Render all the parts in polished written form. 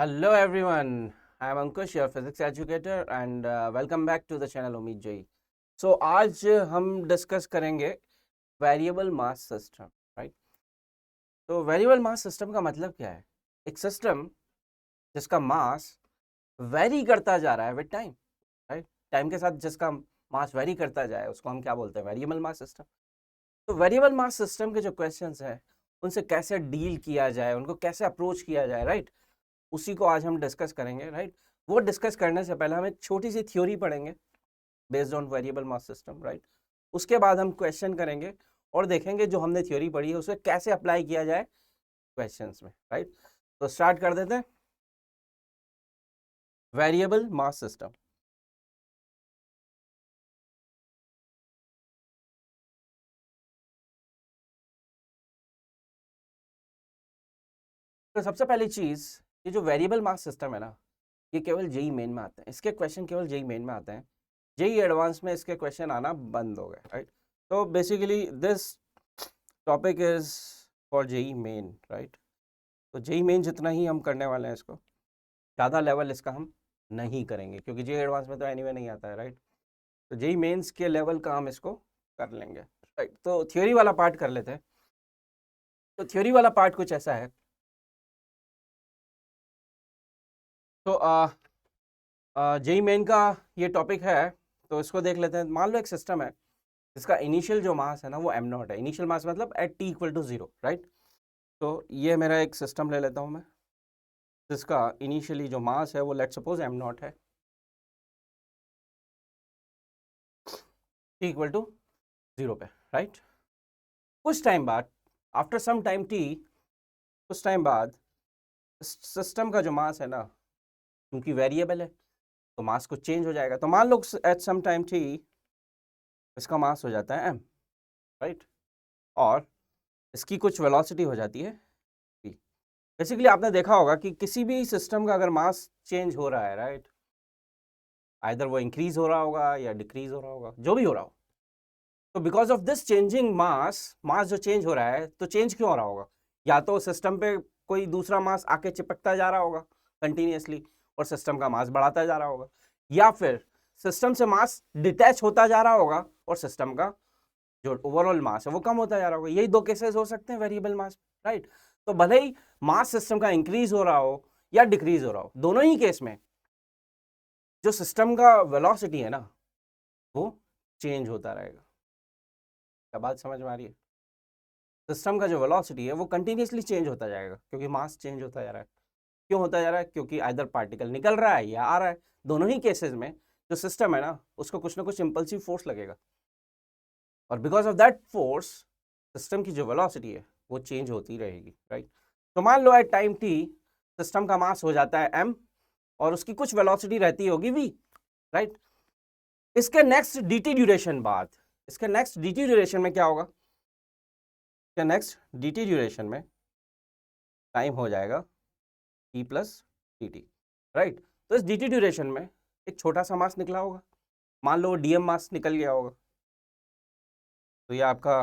Hello everyone, I am Ankush, your physics educator and welcome back to the channel उम्मीद जई। So आज हम discuss करेंगे variable mass system, right. तो variable mass system का मतलब क्या है? एक सिस्टम जिसका मास वेरी करता जा रहा है विद टाइम, राइट। टाइम के साथ जिसका मास वेरी करता जाए उसको हम क्या बोलते हैं? Variable mass system. तो वेरिएबल मास सिस्टम के जो क्वेश्चंस हैं उनसे कैसे डील किया जाए, उनको कैसे अप्रोच किया जाए, राइट, उसी को आज हम डिस्कस करेंगे, राइट। वो डिस्कस करने से पहले हम एक छोटी सी थ्योरी पढ़ेंगे based on variable mass system, right. उसके बाद हम क्वेश्चन करेंगे और देखेंगे जो हमने थ्योरी पढ़ी है उसे कैसे अप्लाई किया जाए क्वेश्चंस में, राइट। तो स्टार्ट कर देते हैं। Variable mass system. तो सबसे पहली चीज, ये जो वेरिएबल मास सिस्टम है ना, ये केवल जेई मेन में आते हैं। इसके क्वेश्चन केवल जेई मेन में आते हैं। जेई एडवांस में इसके क्वेश्चन आना बंद हो गए, राइट। तो basically this topic is for JEE Main, right. तो जेई मेन जितना ही हम करने वाले हैं इसको, ज़्यादा लेवल इसका हम नहीं करेंगे क्योंकि जेई एडवांस में तो एनीवे नहीं आता है, राइट। तो जेई मेंस के लेवल का हम इसको कर लेंगे, राइट। तो थ्योरी वाला पार्ट कर लेते हैं। तो थ्योरी वाला पार्ट कुछ ऐसा है। तो जेई मेन का ये टॉपिक है, तो इसको देख लेते हैं। मान लो एक सिस्टम है जिसका इनिशियल जो मास है ना वो m0 है। इनिशियल मास मतलब at t equal to 0, right. तो ये मेरा एक सिस्टम ले लेता हूँ मैं, जिसका इनिशियली जो मास है वो लेट सपोज m0 है, t इक्वल टू 0 पे, राइट। कुछ टाइम बाद, आफ्टर सम टाइम t, कुछ टाइम बाद सिस्टम का जो मास है ना, क्योंकि वेरिएबल है तो मास कुछ चेंज हो जाएगा। तो मान लो एट सम टाइम t इसका मास हो जाता है m, राइट, और इसकी कुछ वेलोसिटी हो जाती है v। बेसिकली आपने देखा होगा कि किसी भी सिस्टम का अगर मास चेंज हो रहा है, राइट, आइदर वो इंक्रीज हो रहा होगा या डिक्रीज हो रहा होगा, जो भी हो रहा हो, तो बिकॉज ऑफ दिस चेंजिंग मास, मास जो चेंज हो रहा है, तो चेंज क्यों हो रहा होगा? या तो सिस्टम पे कोई दूसरा मास आके चिपकता जा रहा होगा कंटिन्यूसली और सिस्टम का मास बढ़ाता जा रहा होगा, या फिर सिस्टम से मास डिटैच होता जा रहा होगा और सिस्टम का जो ओवरऑल मास है वो कम होता जा रहा होगा। यही दो केसेस हो सकते हैं वेरिएबल मास, राइट। तो भले ही मास सिस्टम का इंक्रीज हो रहा हो या डिक्रीज हो रहा हो, दोनों ही केस में जो सिस्टम का वेलोसिटी है ना वो चेंज होता रहेगा। क्या बात समझ में आ रही है? सिस्टम का जो वेलोसिटी है वो कंटिन्यूसली चेंज होता जाएगा क्योंकि मास चेंज होता जा रहा है। क्यों होता जा रहा है? क्योंकि आइदर पार्टिकल निकल रहा है या आ रहा है। दोनों ही केसेस में जो सिस्टम है ना उसको कुछ ना कुछ इंपल्सिव फोर्स लगेगा, और because of that force system की जो वेलोसिटी है वो चेंज होती रहेगी, राइट। तो मान लो एट टाइम t सिस्टम का मास हो जाता है m और उसकी कुछ वेलोसिटी रहती होगी v, राइट। इसके नेक्स्ट dt ड्यूरेशन बाद, इसके नेक्स्ट dt ड्यूरेशन में क्या होगा? इसके नेक्स्ट dt ड्यूरेशन में टाइम हो जाएगा t प्लस dt, राइट। तो इस dt ड्यूरेशन में एक छोटा सा मास निकला होगा, मान लो dm मास निकल गया होगा। तो ये आपका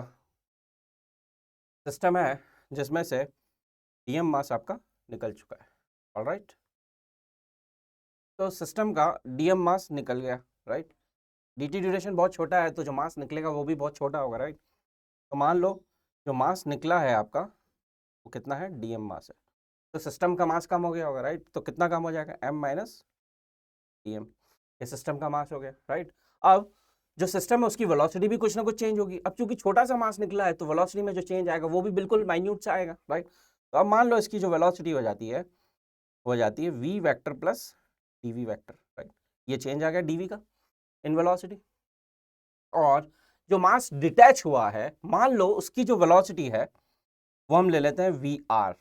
सिस्टम है जिसमें से dm मास आपका निकल चुका है, ऑलराइट। तो सिस्टम का dm मास निकल गया, राइट। dt ड्यूरेशन बहुत छोटा है तो जो मास निकलेगा वो भी बहुत छोटा होगा, राइट। तो मान लो जो मास निकला है आपका वो कितना है? dm मास है। तो सिस्टम का मास कम हो गया होगा, राइट। तो कितना कम हो जाएगा? m minus dm। ये सिस्टम का मास हो गया, राइट। अब जो सिस्टम है उसकी वेलोसिटी भी कुछ ना कुछ चेंज होगी। अब चूंकि छोटा सा मास निकला है तो वेलोसिटी में जो चेंज आएगा वो भी बिल्कुल माइन्यूट सा आएगा, राइट। तो अब मान लो इसकी जो वेलोसिटी हो जाती है v vector plus dv vector, right. ये चेंज आ गया dv का इन वेलोसिटी। और जो मास डिटैच हुआ है, मान लो उसकी जो वेलोसिटी है वो हम ले लेते हैं vr,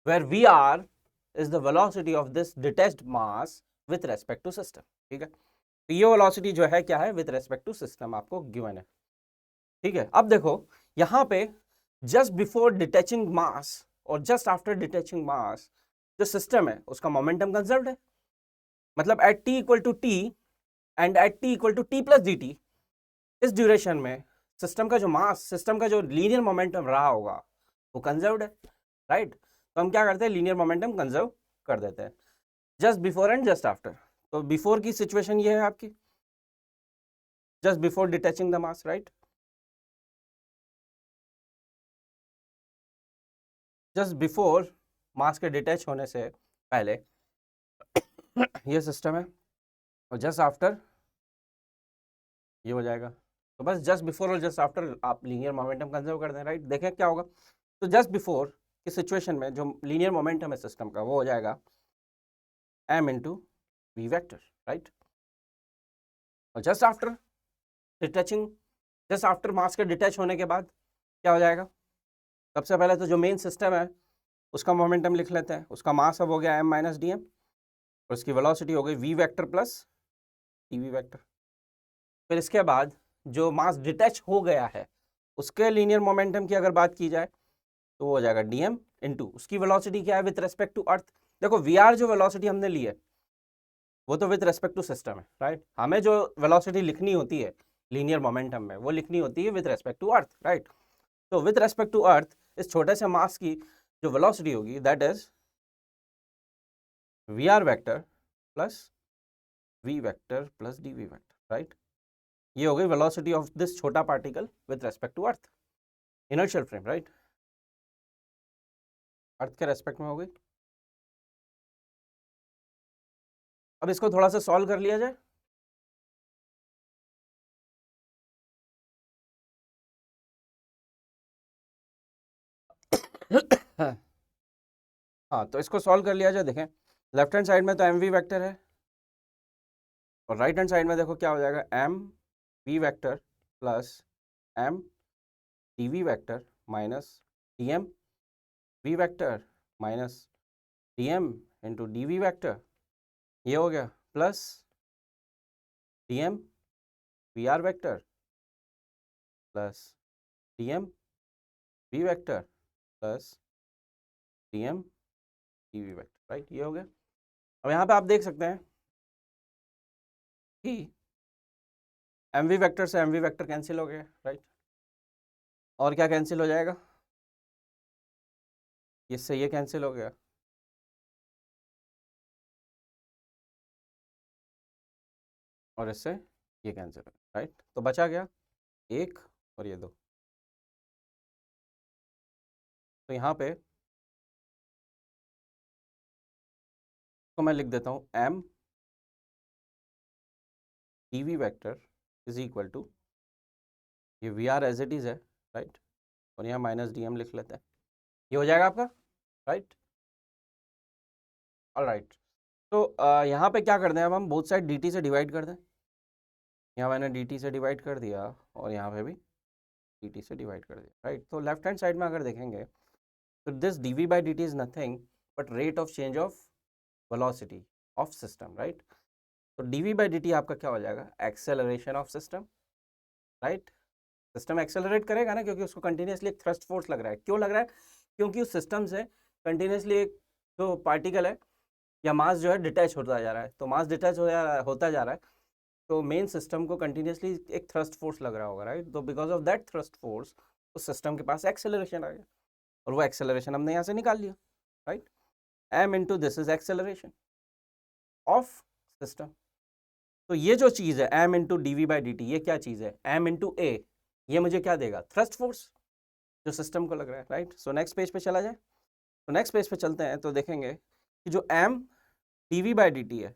where vr is the velocity of this detached mass with respect to system, ठीक है। तो ये वेलोसिटी जो है क्या है? विद रेस्पेक्ट टू सिस्टम आपको गिवन है, ठीक है। अब देखो यहां पे जस्ट बिफोर डिटैचिंग मास और जस्ट आफ्टर डिटैचिंग मास जो सिस्टम है उसका मोमेंटम कंजर्व्ड है। मतलब at t equal to t and at t equal to t plus d t, इस ड्यूरेशन में सिस्टम का जो मास, सिस्टम का जो लीनियर मोमेंटम रहा होगा वो कंजर्व्ड है, राइट। तो हम क्या करते हैं? लीनियर मोमेंटम कंजर्व कर देते हैं, just before and just after. तो बिफोर की सिचुएशन ये है आपकी, just before detaching the mass, right. Just before mass के डिटैच होने से पहले ये सिस्टम है, और जस्ट आफ्टर ये हो जाएगा। तो बस जस्ट बिफोर और जस्ट आफ्टर आप लीनियर मोमेंटम कंजर्व कर दें, राइट। देखें क्या होगा। तो जस्ट बिफोर की सिचुएशन में जो लीनियर मोमेंटम है सिस्टम का वो हो जाएगा m into V vector, right. और just after detaching, just after mass के डिटैच होने के बाद क्या हो जाएगा। सबसे पहले तो जो मेन सिस्टम है उसका मोमेंटम लिख लेते हैं। उसका मास अब हो गया m माइनस डी एम, और उसकी वेलोसिटी हो गई v vector plus D vector. फिर इसके बाद जो मास डिटैच हो गया है उसके लीनियर मोमेंटम की अगर बात की जाए तो वो हो जाएगा dm इंटू उसकी वेलोसिटी क्या है विथ रेस्पेक्ट टू अर्थ। देखो वी जो वेलोसिटी हमने ली है वो तो विथ रेस्पेक्ट टू सिस्टम है, राइट। हमें जो वेलोसिटी लिखनी होती है लीनियर मोमेंटम में वो लिखनी होती है with respect to earth, right. तो विथ रेस्पेक्ट टू अर्थ इस छोटे से मास की जो वेलोसिटी होगी that is V vector plus V vector plus D V vector, right. ये हो गई वेलोसिटी ऑफ दिस छोटा particle with respect to earth, inertial frame, right. Earth के रेस्पेक्ट में हो गई। अब इसको थोड़ा सा सॉल्व कर लिया जाए। हाँ, तो इसको सॉल्व कर लिया जाए। देखें लेफ्ट हैंड साइड में तो एम वी वैक्टर है, और राइट हैंड साइड में देखो क्या हो जाएगा, m v vector plus m D we vector minus D m v vector minus D m into d we vector, ये हो गया, plus d m v r vector plus d m v vector plus d m D we vector, right. ये हो गया। अब यहाँ पे आप देख सकते हैं कि एम वी वैक्टर से एम वी वैक्टर कैंसिल हो गया, राइट। और क्या कैंसिल हो जाएगा, इससे ये कैंसिल हो गया, और इससे ये कैंसिल हो गया, राइट। तो बचा गया एक और ये दो। तो यहाँ पे तो मैं लिख देता हूँ M D we vector is equal to, ये V R as it is है, राइट, और यहाँ माइनस डी एम लिख लेते हैं। ये हो जाएगा आपका, राइट। All right. तो यहाँ पे क्या कर दें, अब हम बोथ साइड डी टी से डिवाइड कर दें। यहाँ मैंने डी टी से डिवाइड कर दिया और यहाँ पे भी डी टी से डिवाइड कर दिया, राइट। तो लेफ्ट हैंड साइड में अगर देखेंगे तो this D we by D T is nothing but rate of change of velocity of system, right. तो D we by D T आपका क्या हो जाएगा, acceleration of system, right. System accelerate करेगा ना, क्योंकि उसको कंटिन्यूसली एक थ्रस्ट फोर्स लग रहा है। क्यों लग रहा है, क्योंकि उस सिस्टम से कंटिन्यूसली एक जो पार्टिकल है या मास जो है डिटैच होता जा रहा है। तो मास डिटैच होता जा रहा है, तो मेन सिस्टम को कंटिन्यूसली एक थ्रस्ट फोर्स लग रहा होगा, राइट। तो because of that thrust force उस सिस्टम के पास एक्सेलरेशन आ गया, और वो एक्सेलरेशन हमने यहाँ से निकाल लिया, right. M into this is acceleration of system. तो ये जो चीज़ है m into d we by D t, ये क्या चीज़ है, एम इंटू ए, ये मुझे क्या देगा, थ्रस्ट फोर्स जो सिस्टम को लग रहा है, राइट। सो नेक्स्ट पेज पे चला जाए। तो नेक्स्ट पेज पे चलते हैं तो देखेंगे कि जो M D we by D T है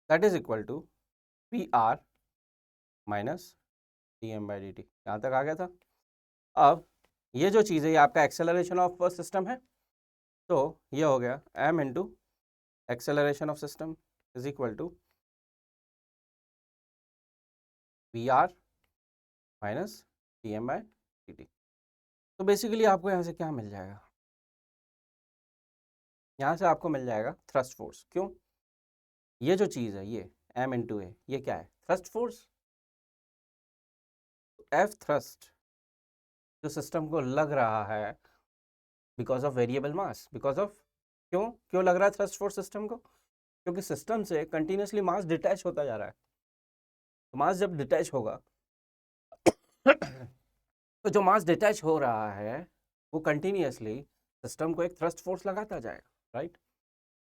that is equal to P R minus D M by D T. यहाँ तक आ गया था। अब ये जो चीज़ है ये आपका एक्सेलरेशन ऑफ सिस्टम है, तो ये हो गया m into acceleration of system is equal to v r minus D M by D t. तो बेसिकली आपको यहाँ से क्या मिल जाएगा, यहाँ से आपको मिल जाएगा थ्रस्ट फोर्स। क्यों, ये जो चीज़ है ये एम इंटू ए, ये क्या है, थ्रस्ट फोर्स। एफ थ्रस्ट जो सिस्टम को लग रहा है because of variable mass, because of, क्यों क्यों लग रहा है थ्रस्ट फोर्स सिस्टम को, क्योंकि सिस्टम से कंटिन्यूसली मास डिटैच होता जा रहा है। तो मास जब डिटैच होगा तो जो मास डिटैच हो रहा है वो कंटिन्यूसली सिस्टम को एक थ्रस्ट फोर्स लगाता जाएगा, राइट।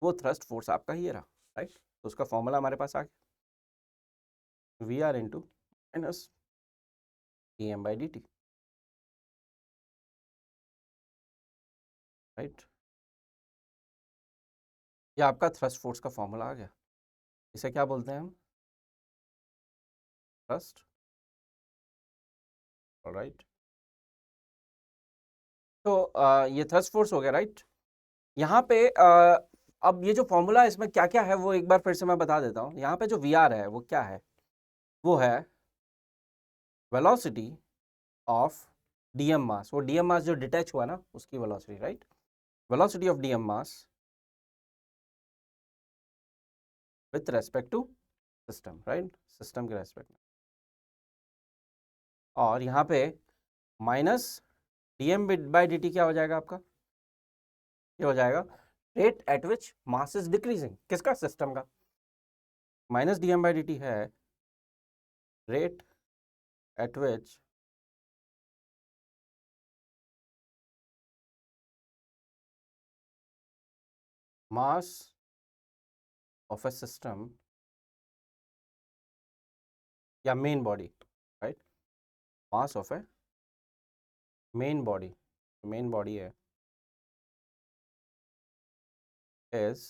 वो थ्रस्ट फोर्स आपका ही रहा, राइट। तो उसका फॉर्मूला हमारे पास आ गया, v r into minus D M by D t, right. ये आपका थ्रस्ट फोर्स का फॉर्मूला आ गया। इसे क्या बोलते हैं हम? Thrust, right. तो ये थ्रस्ट फोर्स हो गया, राइट। यहाँ पे अब ये जो फॉर्मूला है इसमें क्या क्या है वो एक बार फिर से मैं बता देता हूँ। यहाँ पे जो वी आर है वो क्या है? वो है वेलोसिटी ऑफ डीएम मास। वो डीएम मास जो डिटैच हुआ ना उसकी velocity, right. Velocity of DM mass with respect to system, right, system के रेस्पेक्ट में। और यहाँ पे minus DM by D T क्या हो जाएगा आपका? ये हो जाएगा rate at which mass is decreasing. किसका? सिस्टम का। Minus DM by D T है rate at which mass of a system या main body, right, mass of a main body, main body है इज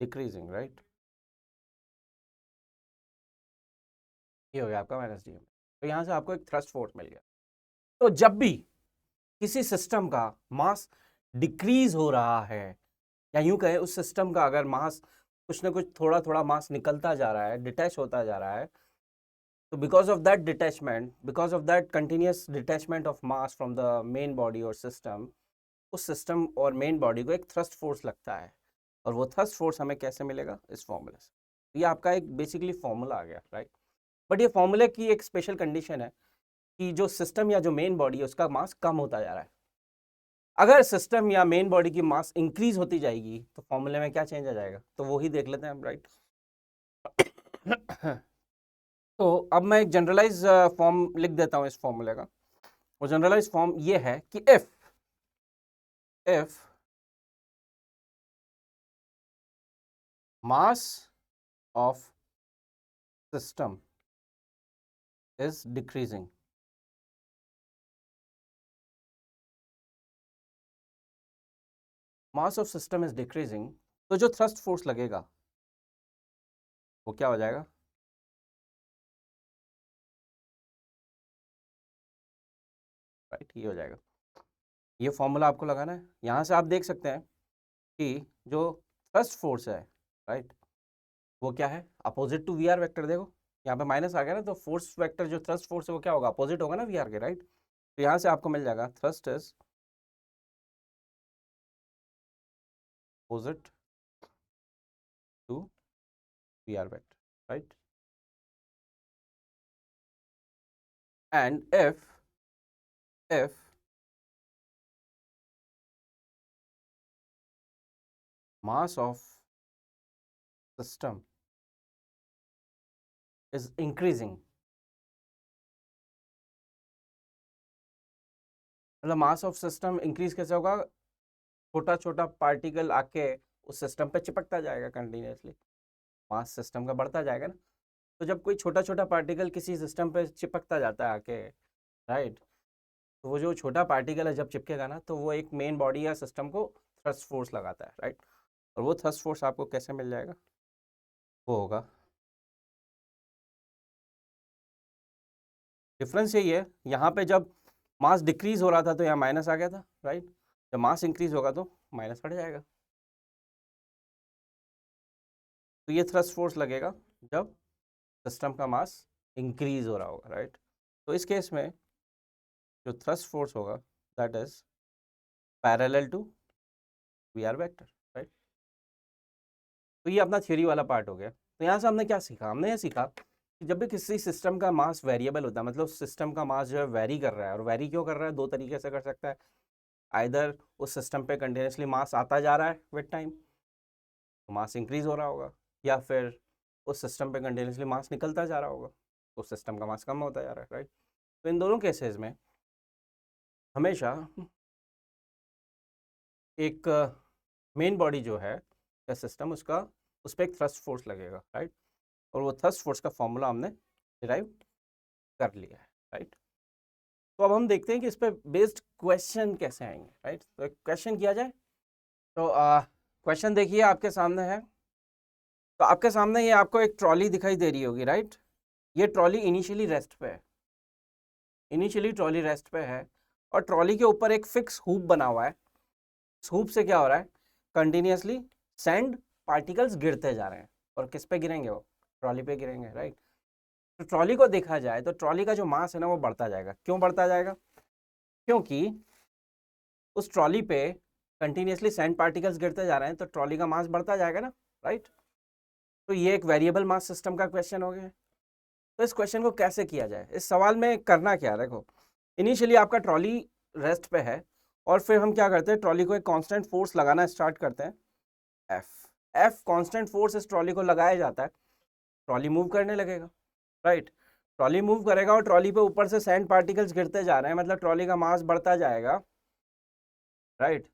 डिक्रीजिंग, राइट। ये हो गया आपका minus D M. तो यहाँ से आपको एक थ्रस्ट फोर्स मिल गया। तो जब भी किसी सिस्टम का मास डिक्रीज हो रहा है, या यूं कहें उस सिस्टम का अगर मास कुछ ना कुछ थोड़ा थोड़ा मास निकलता जा रहा है, डिटैच होता जा रहा है, तो because of that detachment, because of that continuous detachment of mass from the main body और सिस्टम, उस सिस्टम और मेन बॉडी को एक थ्रस्ट फोर्स लगता है। और वो थ्रस्ट फोर्स हमें कैसे मिलेगा? इस फॉर्मूले से। ये आपका एक बेसिकली फॉर्मूला आ गया, राइट। बट ये फॉर्मूले की एक स्पेशल कंडीशन है कि जो सिस्टम या जो मेन बॉडी है उसका मास कम होता जा रहा है। अगर सिस्टम या मेन बॉडी की मास इंक्रीज होती जाएगी तो फॉर्मूले में क्या चेंज आ जाएगा? तो वो ही देख लेते हैं हम, राइट। तो अब मैं एक जनरलाइज फॉर्म लिख देता हूं इस फॉर्मूले का। वो जनरलाइज फॉर्म ये है कि if mass of system is decreasing, mass of system is decreasing, तो जो thrust force लगेगा वो क्या हो जाएगा? राइट, ये हो जाएगा। ये फॉर्मूला आपको लगाना है। यहाँ से आप देख सकते हैं कि जो thrust force है, राइट, वो क्या है? Opposite to v r vector. देखो यहाँ पे माइनस आ गया ना, तो फोर्स वेक्टर जो थ्रस्ट फोर्स है वो क्या होगा? अपोजिट होगा ना वी आर के, राइट। तो यहाँ से आपको मिल जाएगा thrust is opposite to v r vector, right. And if mass of system is increasing, मतलब मास ऑफ सिस्टम इंक्रीज कैसे होगा? छोटा छोटा पार्टिकल आके उस सिस्टम पे चिपकता जाएगा कंटिन्यूसली, मास सिस्टम का बढ़ता जाएगा ना। तो जब कोई छोटा छोटा पार्टिकल किसी सिस्टम पे चिपकता जाता है आके, राइट, तो वो जो छोटा पार्टिकल है जब चिपकेगा ना तो वो एक मेन बॉडी या सिस्टम को थ्रस्ट फोर्स लगाता है, राइट। और वो थ्रस्ट फोर्स आपको कैसे मिल जाएगा? वो होगा, डिफरेंस यही है, यहाँ पे जब मास डिक्रीज हो रहा था तो यहाँ माइनस आ गया था, राइट। जब मास इंक्रीज होगा तो माइनस हट जाएगा। तो ये थ्रस्ट फोर्स लगेगा जब सिस्टम का मास इंक्रीज हो रहा होगा, राइट। तो इस केस में जो थ्रस्ट फोर्स होगा that is parallel to v r vector, right. तो ये अपना थ्योरी वाला पार्ट हो गया। तो यहाँ से हमने क्या सीखा? हमने ये सीखा कि जब भी किसी सिस्टम का मास वेरिएबल होता है, मतलब सिस्टम का मास जो है वेरी कर रहा है, और वेरी क्यों कर रहा है? दो तरीके से कर सकता है। आइदर उस सिस्टम पे कंटिन्यूसली मास आता जा रहा है विद टाइम, तो मास इंक्रीज हो रहा होगा, या फिर उस सिस्टम पे कंटिन्यूसली मास निकलता जा रहा होगा, तो उस सिस्टम का मास कम होता जा रहा है, राइट। तो इन दोनों केसेस में हमेशा एक मेन बॉडी जो है या सिस्टम, उसका उस पर एक थ्रस्ट फोर्स लगेगा, राइट, और वो थ्रस्ट फोर्स का फॉर्मूला हमने डिराइव कर लिया है, राइट। तो अब हम देखते हैं कि इस पर बेस्ड क्वेश्चन कैसे आएंगे, राइट। तो एक क्वेश्चन किया जाए। तो क्वेश्चन देखिए आपके सामने है। तो आपके सामने ये आपको एक ट्रॉली दिखाई दे रही होगी, राइट। ये ट्रॉली इनिशियली रेस्ट पे है, इनिशियली ट्रॉली रेस्ट पे है, और ट्रॉली के ऊपर एक फिक्स हुप बना हुआ है। इस हुप से क्या हो रहा है, कंटिन्यूसली सैंड पार्टिकल्स गिरते जा रहे हैं, और किस पे गिरेंगे, वो ट्रॉली पे गिरेंगे, राइट। तो ट्रॉली को देखा जाए तो ट्रॉली का जो मास है ना वो बढ़ता जाएगा। क्यों बढ़ता जाएगा, क्योंकि उस ट्रॉली पे कंटिन्यूसली सैंड पार्टिकल्स गिरते जा रहे हैं, तो ट्रॉली का मास बढ़ता जाएगा ना, राइट। तो ये एक वेरिएबल मास सिस्टम का क्वेश्चन हो गया। तो इस क्वेश्चन को कैसे किया जाए, इस सवाल में करना क्या है, देखो इनिशियली आपका ट्रॉली रेस्ट पे है, और फिर हम क्या करते हैं, ट्रॉली को एक कांस्टेंट फोर्स लगाना स्टार्ट करते हैं, एफ। एफ कांस्टेंट फोर्स इस ट्रॉली को लगाया जाता है, ट्रॉली मूव करने लगेगा, राइट। ट्रॉली मूव करेगा और ट्रॉली पे ऊपर से सैंड पार्टिकल्स गिरते जा रहे हैं, मतलब ट्रॉली का मास बढ़ता जाएगा, राइट।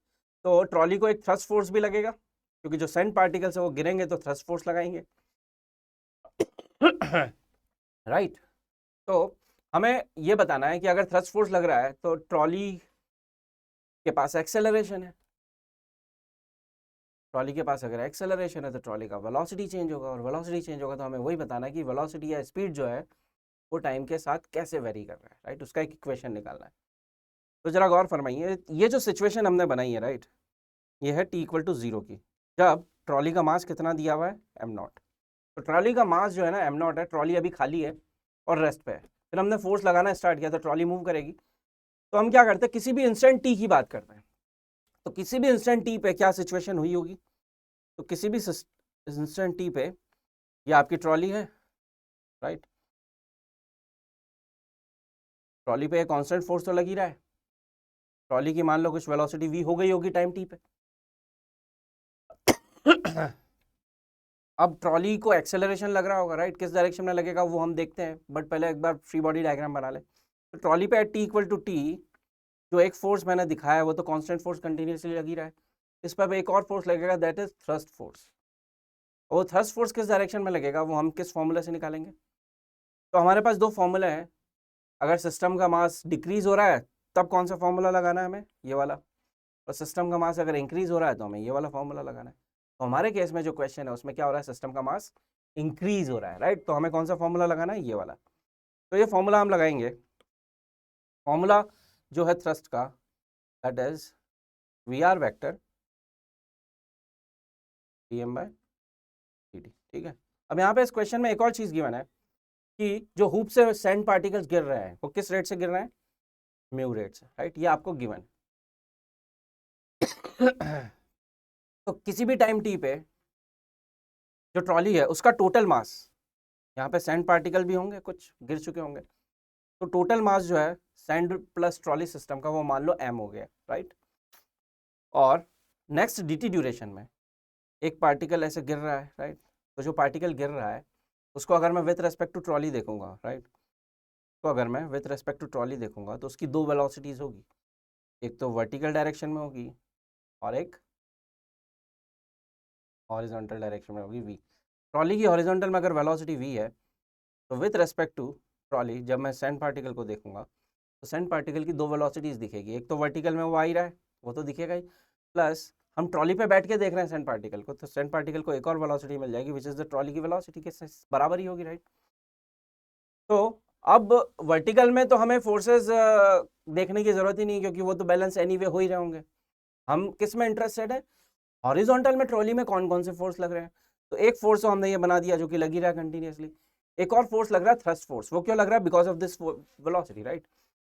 तो ट्रॉली को एक थ्रस्ट फोर्स भी लगेगा, क्योंकि जो सैंड पार्टिकल्स है वो गिरेंगे तो थ्रस्ट फोर्स लगाएंगे, राइट। तो हमें ये बताना है कि अगर थ्रस्ट फोर्स लग रहा है तो ट्रॉली के पास एक्सेलरेशन है, ट्रॉली के पास अगर एक्सेलरेशन है तो ट्रॉली का वेलोसिटी चेंज होगा, और वेलोसिटी चेंज होगा तो हमें वही बताना है कि वेलोसिटी या स्पीड जो है वो टाइम के साथ कैसे वेरी कर रहा है, राइट। उसका एक इक्वेशन निकालना है। तो जरा गौर फरमाइए, ये जो सिचुएशन हमने बनाई है, राइट, ये है t इक्वल टू 0 की, जब ट्रॉली का मास कितना दिया हुआ है, m0। तो ट्रॉली का मास जो है ना m0 है, ट्रॉली अभी खाली है और रेस्ट पे है, फिर हमने फोर्स लगाना स्टार्ट किया तो ट्रॉली मूव करेगी। तो हम क्या करते हैं, किसी भी इंस्टेंट t की बात करते हैं। तो किसी भी इंस्टेंट t पे क्या सिचुएशन हुई होगी, तो किसी भी इंस्टेंट t पे ये आपकी ट्रॉली है, राइट। ट्रॉली पे एक कांस्टेंट फोर्स तो लग ही रहा है, ट्रॉली की मान लो कुछ वेलोसिटी v हो गई होगी टाइम t पे। अब ट्रॉली को एक्सेलरेशन लग रहा होगा, राइट, किस डायरेक्शन में लगेगा वो हम देखते हैं, बट पहले एक बार फ्री बॉडी डायग्राम बना ले। तो ट्रॉली पे at t equal to t जो एक फोर्स मैंने दिखाया है वो तो कांस्टेंट फोर्स कंटिन्यूसली लग ही रहा है, इस पर एक और फोर्स लगेगा, दैट इज थ्रस्ट फोर्स। और थ्रस्ट फोर्स किस डायरेक्शन में लगेगा वो हम किस फॉर्मूले से निकालेंगे। तो हमारे पास दो फॉर्मूले हैं। अगर सिस्टम का मास डिक्रीज हो रहा है तब कौन सा फॉर्मूला लगाना है हमें, ये वाला, और सिस्टम का मास अगर इंक्रीज हो रहा है तो हमें ये वाला फॉर्मूला लगाना है। तो हमारे केस में जो क्वेश्चन है उसमें क्या हो रहा है, सिस्टम का मास इंक्रीज हो रहा है, राइट। तो हमें कौन सा फॉर्मूला लगाना है, ये वाला। तो ये फॉर्मूला हम लगाएंगे, फॉर्मूला जो है थ्रस्ट का, that is v r vector d M by D t, ठीक है। अब यहाँ पे इस क्वेश्चन में एक और चीज गिवन है कि जो हुप से सैंड पार्टिकल्स गिर रहे हैं वो किस रेट से गिर रहे हैं, म्यू रेट से, राइट। ये आपको गिवन। तो किसी भी टाइम टी पे जो ट्रॉली है उसका टोटल मास, यहाँ पे सैंड पार्टिकल भी होंगे, कुछ गिर चुके होंगे, तो टोटल मास जो है सैंड प्लस ट्रॉली सिस्टम का वो मान लो m हो गया, राइट। और नेक्स्ट dt ड्यूरेशन में एक पार्टिकल ऐसे गिर रहा है, राइट। तो जो पार्टिकल गिर रहा है उसको अगर मैं विथ रेस्पेक्ट टू ट्रॉली देखूंगा, राइट, तो अगर मैं विथ रेस्पेक्ट टू ट्रॉली देखूंगा तो उसकी दो वेलोसिटीज होगी, एक तो वर्टिकल डायरेक्शन में होगी और एक हॉरिजॉन्टल डायरेक्शन में होगी v। ट्रॉली की हॉरिजॉन्टल में अगर वेलोसिटी v है तो विथ रेस्पेक्ट टू ट्रॉली जब मैं सैंड पार्टिकल को देखूंगा तो सैंड पार्टिकल की दो वेलोसिटीज दिखेगी, एक तो वर्टिकल में वो आ ही रहा है वो तो दिखेगा ही, प्लस हम ट्रॉली पे बैठ के देख रहे हैं सैंड पार्टिकल को, तो सैंड पार्टिकल को एक और वेलोसिटी मिल जाएगी विच इज द ट्रॉली की वेलोसिटी के बराबर ही होगी, राइट। तो अब वर्टिकल में तो हमें फोर्सेस देखने की जरूरत ही नहीं, क्योंकि वो तो बैलेंस एनीवे हो ही रहे होंगे। हम किस में इंटरेस्टेड है, हॉरिजॉन्टल में ट्रॉली में कौन कौन से फोर्स लग रहे हैं। तो एक फोर्स तो हमने ये बना दिया जो कि लग ही रहा है कंटिन्यूसली, एक और फोर्स लग रहा है थ्रस्ट फोर्स। वो क्यों लग रहा है, because of this velocity, right.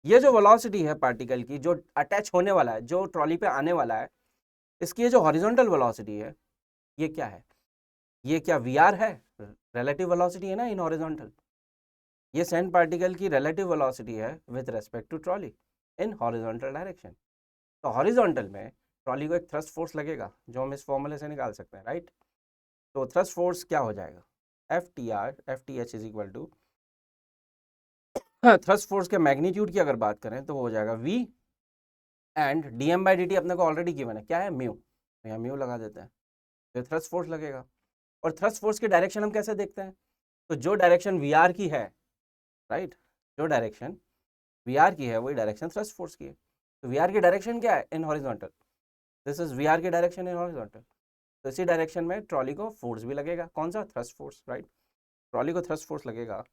ये जो वेलोसिटी है पार्टिकल की जो अटैच होने वाला है, जो ट्रॉली पे आने वाला है, इसकी ये जो हॉरिजॉन्टल वेलोसिटी है ये क्या है, ये क्या वी आर है, रिलेटिव वेलोसिटी है ना इन हॉरिजॉन्टल। ये सैंड पार्टिकल की रिलेटिव वेलोसिटी है with respect to trolley in horizontal direction. तो हॉरिजॉन्टल में ट्रॉली को एक थ्रस्ट फोर्स लगेगा जो हम इस फॉर्मूले से निकाल सकते हैं, राइट। तो थ्रस्ट फोर्स क्या हो जाएगा, f T h is equal to, thrust force के मैग्नीट्यूड की अगर बात करें तो वो हो जाएगा v एंड dm/dt अपने को ऑलरेडी गिवन है, क्या है, म्यू, तो यहाँ म्यू लगा देते हैं, तो थ्रस्ट फोर्स लगेगा। और थ्रस्ट फोर्स की डायरेक्शन हम कैसे देखते हैं, तो जो डायरेक्शन वी आर की है, राइट, जो डायरेक्शन वी आर की है वही डायरेक्शन थ्रस्ट फोर्स की है। तो वी आर की डायरेक्शन क्या है, in horizontal, this is v r की डायरेक्शन इन हॉरिजॉन्टल, तो इसी डायरेक्शन में ट्रॉली को फोर्स भी लगेगा, कौन सा, थ्रस्ट फोर्स, राइट, ट्रॉली को थ्रस्ट फोर्स लगेगा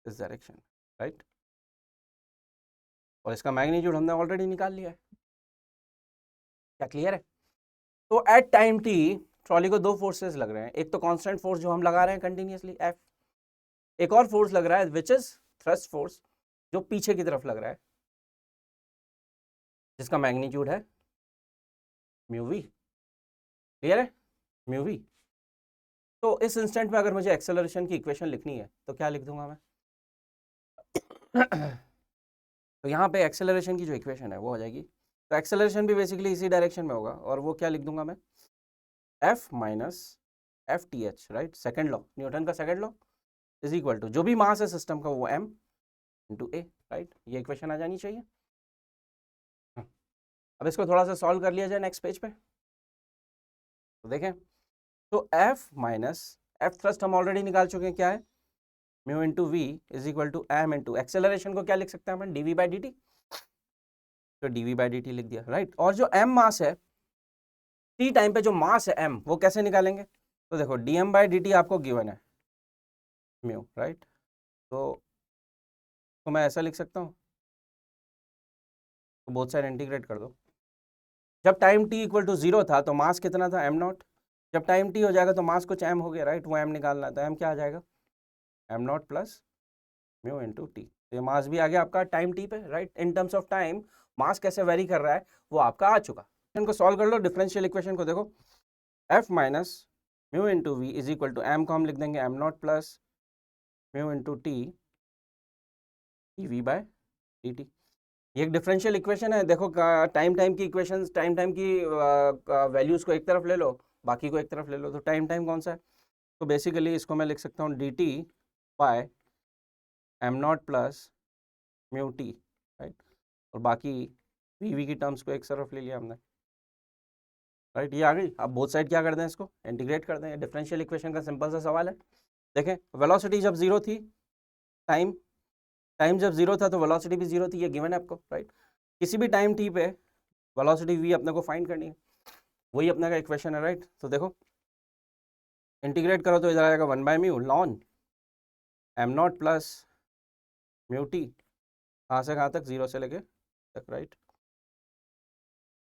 इस डायरेक्शन, राइट, और इसका मैग्नीट्यूड हमने ऑलरेडी निकाल लिया है, क्या क्लियर है। तो एट टाइम टी ट्रॉली को दो फोर्सेस लग रहे हैं, एक तो कांस्टेंट फोर्स जो हम लगा रहे हैं कंटिन्यूअसली एफ, एक और फोर्स लग रहा है विच इज थ्रस्ट फोर्स, जो पीछे की तरफ लग रहा है, जिसका मैग्नीट्यूड है म्यू वी, क्लियर है, म्यू वी। तो इस इंस्टेंट में अगर मुझे एक्सेलरेशन की इक्वेशन लिखनी है तो क्या लिख दूंगा मैं तो यहाँ पे एक्सेलरेशन की जो इक्वेशन है वो हो जाएगी, तो एक्सेलरेशन भी बेसिकली इसी डायरेक्शन में होगा, और वो क्या लिख दूंगा मैं, F minus F T H, right, second law, Newton का second law, is equal to जो भी मास है सिस्टम का वो m इंटू ए, राइट, ये इक्वेशन आ जानी चाहिए। अब इसको थोड़ा सा सॉल्व कर लिया जाए नेक्स्ट पेज पे, तो देखें, तो f माइनस एफ थ्रस्ट हम ऑलरेडी निकाल चुके हैं, क्या है, mu into v is equal to m into acceleration को क्या लिख सकते हैं अपन, डीवी बाई डी टी, तो डीवी बाई डी टी लिख दिया, राइट। और जो m मास है, टी टाइम पे जो मास है m, वो कैसे निकालेंगे, तो देखो dm बाई डी टी आपको गिवन है म्यू, राइट, तो मैं ऐसा लिख सकता हूँ, तो बोथ साइड इंटीग्रेट कर दो, जब टाइम t इक्वल टू 0 था तो मास कितना था, m नॉट, जब टाइम t हो जाएगा तो मास कुछ m हो गया, राइट, वो m निकालना है, तो m क्या आ जाएगा, m not plus mu into T, तो ये मास भी आ गया आपका टाइम t पे, right, in terms of time mass कैसे वेरी कर रहा है वो आपका आ चुका। इनको सॉल्व कर लो, डिफरेंशियल इक्वेशन को देखो, f minus mu into v is equal to m को हम लिख देंगे m not plus mu into t v by d t, ये एक डिफरेंशियल इक्वेशन है। देखो टाइम टाइम की इक्वेशंस, टाइम टाइम की वैल्यूज को एक तरफ ले लो, बाकी को एक तरफ ले लो, तो टाइम टाइम कौन सा है, तो बेसिकली इसको मैं लिख सकता हूँ D T by M not plus mu T, right, और बाकी वी वी की टर्म्स को एक तरफ ले लिया हमने, राइट, ये आ गई। अब बोथ साइड क्या कर दें, इसको इंटीग्रेट कर दें, डिफरेंशियल इक्वेशन का सिंपल सा सवाल है। देखें, वेलोसिटी जब जीरो थी, टाइम टाइम जब जीरो था तो वेलोसिटी भी जीरो थी, ये गिवन है आपको, राइट, किसी भी टाइम टी पे वेलोसिटी वी अपने को फाइंड करनी है, वही अपने का इक्वेशन है, राइट। तो देखो इंटीग्रेट करो तो इधर आएगा 1/म्यू ln M not plus mu T, कहाँ से कहाँ तक, जीरो से लेके तक, राइट,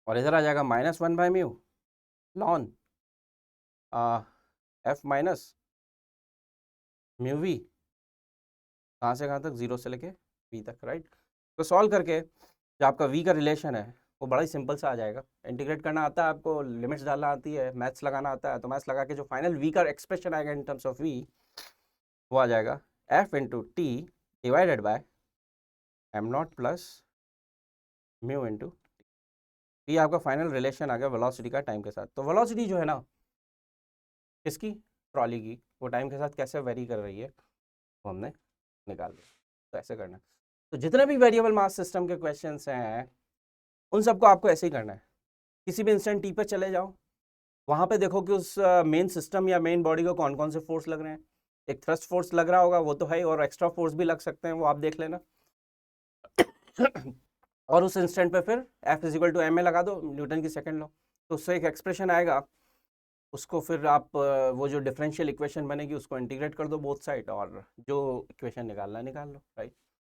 और इधर आ जाएगा -1/म्यू ln F minus mu V, कहाँ से कहाँ तक, जीरो से लेके वी तक, राइट। तो सॉल्व करके जो आपका वी का रिलेशन है वो बड़ा ही सिंपल सा आ जाएगा, इंटीग्रेट करना आता है आपको, लिमिट्स डालना आती है, मैथ्स लगाना आता है, तो मैथ्स लगा के जो फाइनल वी का एक्सप्रेशन आएगा इन टर्म्स ऑफ वी, वो आ जाएगा F into T divided by M not plus mu into, ये आपका फाइनल रिलेशन आ गया वेलोसिटी का टाइम के साथ। तो वेलोसिटी जो है ना किसकी, ट्रॉली की, वो टाइम के साथ कैसे वेरी कर रही है वो हमने निकाल लिया, तो ऐसे करना है। तो जितने भी वेरिएबल मास सिस्टम के क्वेश्चंस हैं उन सबको आपको ऐसे ही करना है, किसी भी इंस्टेंट टी पे चले जाओ, वहाँ पे देखो कि उस मेन सिस्टम या मेन बॉडी को कौन कौन से फोर्स लग रहे हैं, एक थ्रस्ट फोर्स लग रहा होगा वो तो है, और एक्स्ट्रा फोर्स भी लग सकते हैं, वो आप देख लेना और उस इंस्टेंट पे फिर F is equal to M A लगा दो, न्यूटन की सेकंड लॉ, तो उससे एक एक्सप्रेशन आएगा, उसको फिर आप वो जो डिफरेंशियल इक्वेशन बनेगी उसको इंटीग्रेट कर दो बोथ साइड, और जो इक्वेशन निकालना निकाल लो, राइट।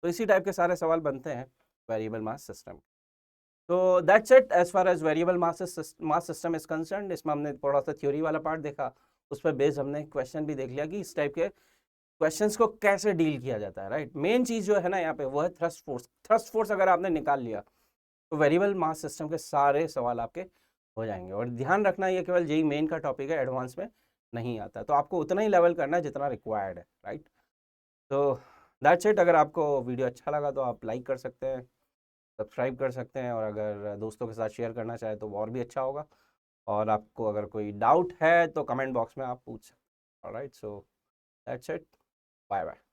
तो इसी टाइप के सारे सवाल बनते हैं वेरिएबल मास सिस्टम। तो that's it as far as variable mass system is concern. इसमें हमने थोड़ा सा थ्योरी वाला पार्ट देखा, उस पर बेस हमने क्वेश्चन भी देख लिया कि इस टाइप के क्वेश्चंस को कैसे डील किया जाता है, राइट। मेन चीज़ जो है ना यहाँ पे वो है थ्रस्ट फोर्स। थ्रस्ट फोर्स अगर आपने निकाल लिया तो वेरिएबल मास सिस्टम के सारे सवाल आपके हो जाएंगे। और ध्यान रखना ये केवल जेईई मेन का टॉपिक है, एडवांस में नहीं आता, तो आपको उतना ही लेवल करना है जितना रिक्वायर्ड है, राइट। तो दैट्स इट। अगर आपको वीडियो अच्छा लगा तो आप लाइक कर सकते हैं, सब्सक्राइब कर सकते हैं, और अगर दोस्तों के साथ शेयर करना चाहे तो और भी अच्छा होगा। और आपको अगर कोई डाउट है तो कमेंट बॉक्स में आप पूछ सकते हैं। Alright, so that's it, bye bye.